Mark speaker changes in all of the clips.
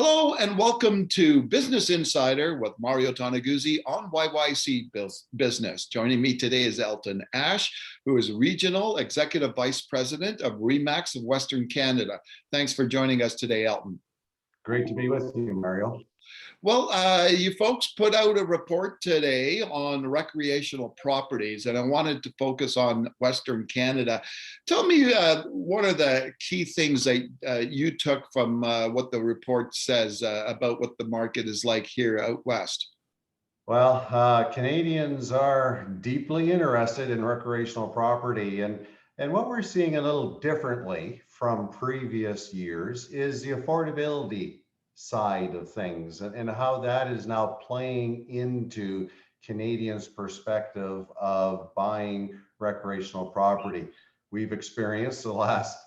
Speaker 1: Hello and welcome to Business Insider with Mario Toneguzzi on YYC Business. Joining me today is Elton Ash, who is Regional Executive Vice President of RE/MAX of Western Canada. Thanks for joining us today, Elton.
Speaker 2: Great to be with you, Mario.
Speaker 1: Well, you folks put out a report today on recreational properties, and I wanted to focus on Western Canada. Tell me, what are the key things that you took from what the report says about what the market is like here out west?
Speaker 2: Well, Canadians are deeply interested in recreational property, and what we're seeing a little differently from previous years is the affordability side of things and how that is now playing into Canadians' perspective of buying recreational property. We've experienced the last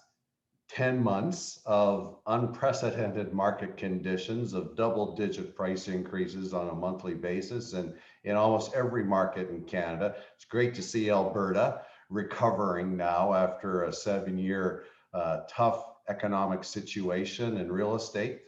Speaker 2: 10 months of unprecedented market conditions of double-digit price increases on a monthly basis and in almost every market in Canada. It's great to see Alberta recovering now after a 7-year tough economic situation in real estate.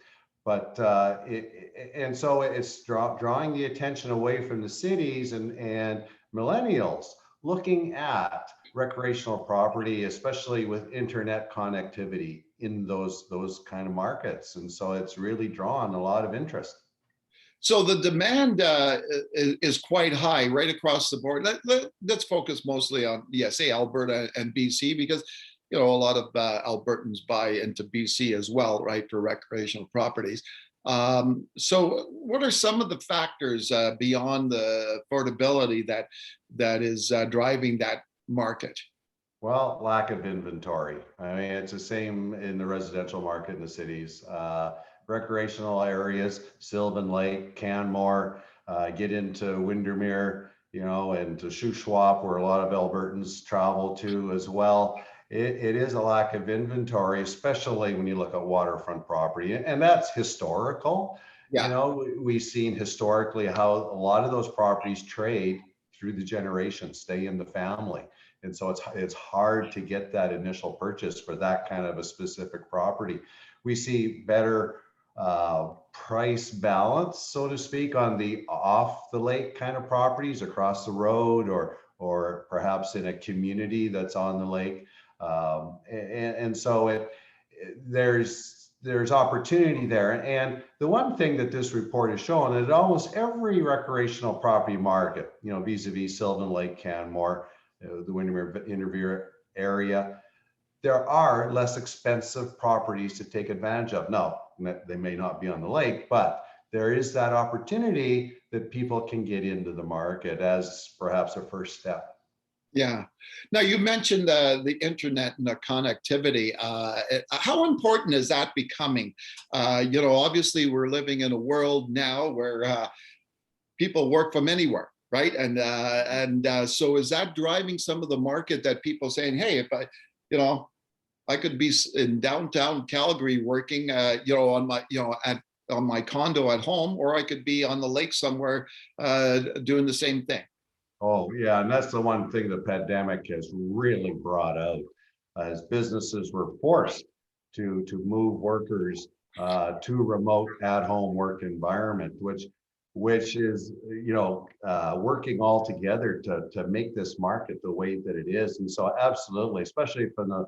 Speaker 2: But so it's drawing the attention away from the cities and millennials looking at recreational property, especially with internet connectivity in those kind of markets. And so it's really drawn a lot of interest.
Speaker 1: So the demand is quite high right across the board. Let's focus mostly on, say Alberta and BC, because a lot of Albertans buy into BC as well, right, for recreational properties. So what are some of the factors beyond the affordability that is driving that market?
Speaker 2: Well, lack of inventory. I mean, it's the same in the residential market in the cities. Recreational areas, Sylvan Lake, Canmore, get into Windermere, and to Shuswap, where a lot of Albertans travel to as well. It is a lack of inventory, especially when you look at waterfront property, and that's historical. Yeah. We've seen historically how a lot of those properties trade through the generations, stay in the family. And so it's hard to get that initial purchase for that kind of a specific property. We see better price balance, so to speak, on the off the lake kind of properties across the road or perhaps in a community that's on the lake. And so there's opportunity there. And the one thing that this report has shown is that almost every recreational property market, vis-a-vis Sylvan Lake, Canmore, the Windermere area, there are less expensive properties to take advantage of. Now, they may not be on the lake, but there is that opportunity that people can get into the market as perhaps a first step.
Speaker 1: Yeah. Now you mentioned the internet and the connectivity. How important is that becoming? Obviously we're living in a world now where people work from anywhere, right? And so is that driving some of the market that people saying, hey, if I could be in downtown Calgary working, on my condo at home, or I could be on the lake somewhere doing the same thing.
Speaker 2: Oh, yeah. And that's the one thing the pandemic has really brought out, as businesses were forced to move workers to remote at-home work environment, which is, working all together to make this market the way that it is. And so absolutely, especially from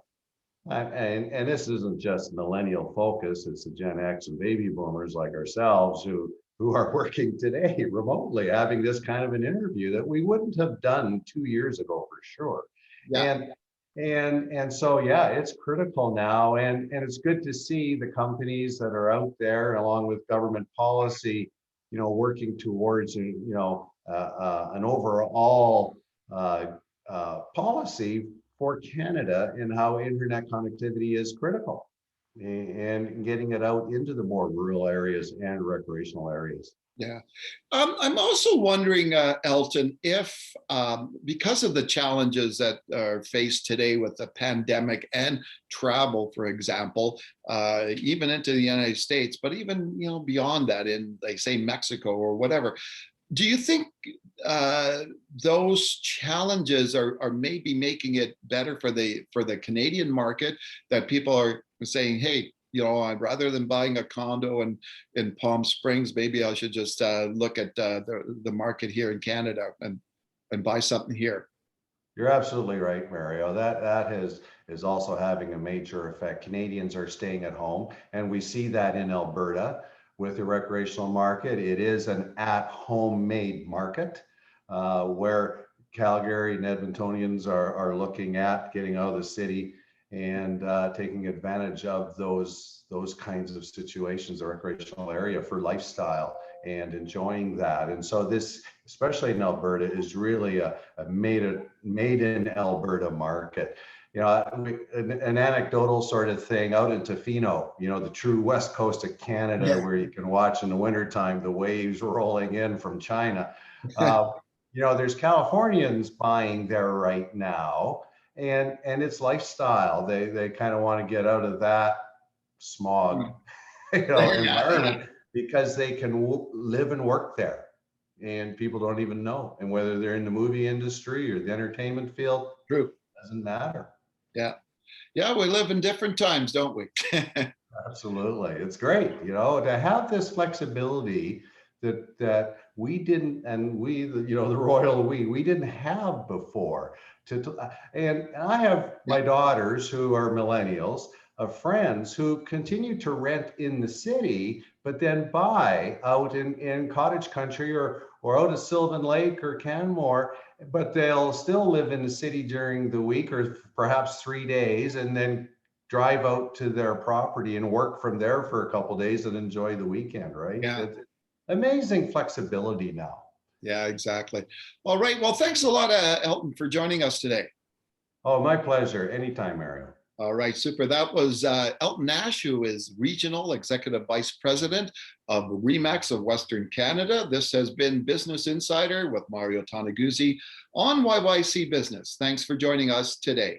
Speaker 2: and this isn't just millennial focus, it's the Gen X and baby boomers like ourselves who are working today remotely, having this kind of an interview that we wouldn't have done 2 years ago for sure. Yeah. And so, yeah, it's critical now. And it's good to see the companies that are out there along with government policy, working towards, an overall policy for Canada and how internet connectivity is critical and getting it out into the more rural areas and recreational areas.
Speaker 1: Yeah. I'm also wondering, Elton, if because of the challenges that are faced today with the pandemic and travel, for example, even into the United States, but even, beyond that in, like, say, Mexico or whatever, do you think those challenges are maybe making it better for the Canadian market, that people are saying, hey, rather than buying a condo in Palm Springs, maybe I should just look at the market here in Canada and buy something here.
Speaker 2: You're absolutely right, Mario. That is also having a major effect. Canadians are staying at home, and we see that in Alberta with the recreational market. It is an at-home made market where Calgary and Edmontonians are looking at getting out of the city and taking advantage of those kinds of situations, the recreational area for lifestyle and enjoying that. And so this, especially in Alberta, is really a made in Alberta market. An anecdotal sort of thing out in Tofino, the true west coast of Canada,
Speaker 1: Yeah.
Speaker 2: where you can watch in the wintertime the waves rolling in from China. There's Californians buying there right now, and it's lifestyle. They kind of want to get out of that smog, environment, because they can live and work there, and people don't even know. And whether they're in the movie industry or the entertainment field,
Speaker 1: True.
Speaker 2: doesn't matter.
Speaker 1: Yeah. Yeah, we live in different times, don't we?
Speaker 2: Absolutely. It's great, to have this flexibility that we didn't, and we, the royal we didn't have before. And I have my daughters who are millennials, of friends who continue to rent in the city, but then buy out in cottage country or out of Sylvan Lake or Canmore, but they'll still live in the city during the week or perhaps 3 days, and then drive out to their property and work from there for a couple of days and enjoy the weekend, right?
Speaker 1: Yeah.
Speaker 2: It's amazing flexibility now.
Speaker 1: Yeah, exactly. All right. Well, thanks a lot, Elton, for joining us today.
Speaker 2: Oh, my pleasure. Anytime, Mario.
Speaker 1: All right, super. That was Elton Ash, who is Regional Executive Vice President of RE/MAX of Western Canada. This has been Business Insider with Mario Toneguzzi on YYC Business. Thanks for joining us today.